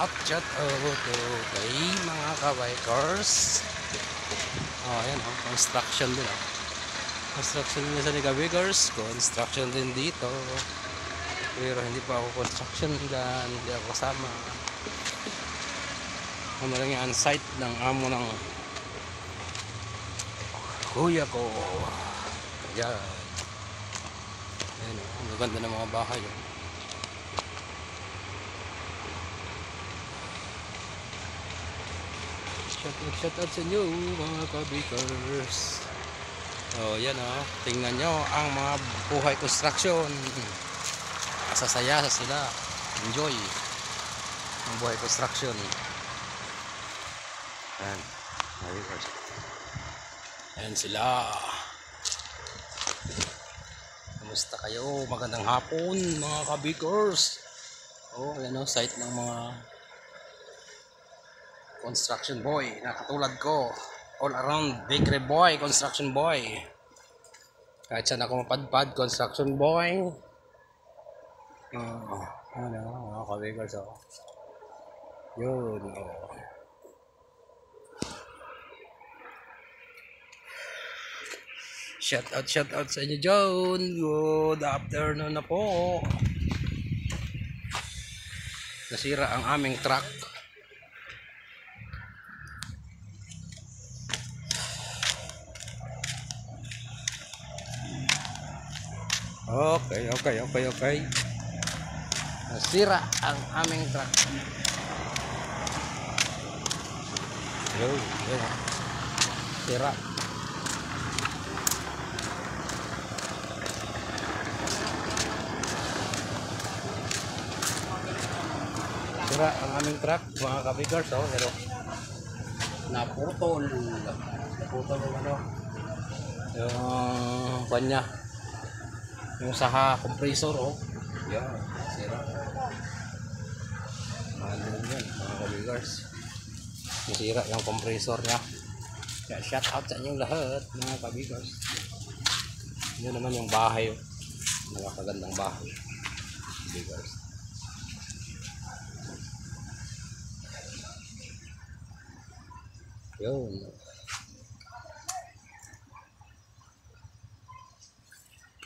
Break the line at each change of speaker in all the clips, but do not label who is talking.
Shout out to kay mga kabikers. Oh, ayan oh, construction din oh. Construction din sa kabikers, construction din dito. Pero hindi pa ako construction dyan, hindi ako kasama. Ano lang yung on-site ng amo ng kuya ko. Ayan. Ayan oh, ang ganda ng mga bahay oh. Shout out sa inyo mga kabikers. Oh, yan oh. Tingnan nyo ang mga buhay construction. Masasaya sa sila. Enjoy ang buhay construction. Ayan. Ayan sila. Kamusta kayo? Magandang hapon mga kabikers. Oh, ayan oh, site ng mga construction boy na katulad ko, all around bakery boy, construction boy. Kahit saan ako mapadpad, construction boy. Ano, mga kabikers oh. Yun oh. Shout out sa inyo dyan. Good afternoon na po. Nasira ang aming truck. Okay. Nasira ang aming truck. Yun. Sira. Sira ang aming truck, mga kabikers oh, pero naputol yung ano, yung kanya, yung saha compressor oh. Yan, sira. Ano yan mga kabikers, nasira yung compressor nya. Kaya shout out sa inyong lahat mga kabikers. Yun naman yung bahay oh, nakakagandang bahay kabikers. Yun.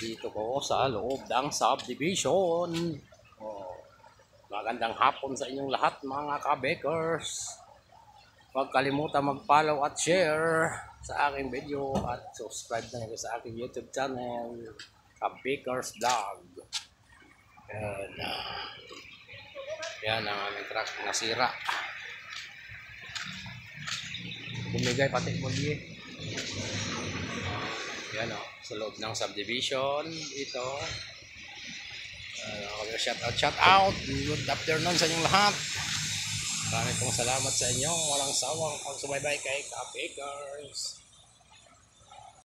Dito po sa loob ng subdivision. Oh, magandang hapon sa inyong lahat mga kabikers. Huwag kalimutan mag-follow at share sa aking video at subscribe na kayo sa aking YouTube channel, Kabikers Vlog. Yan ang aming truck nasira. Bumigay pati muli. Yan o, sa loob ng subdivision ito. Shout out. Good afternoon sa inyong lahat. Maraming pong salamat sa inyo. Walang sawang pagsubaybay kay Kabikers.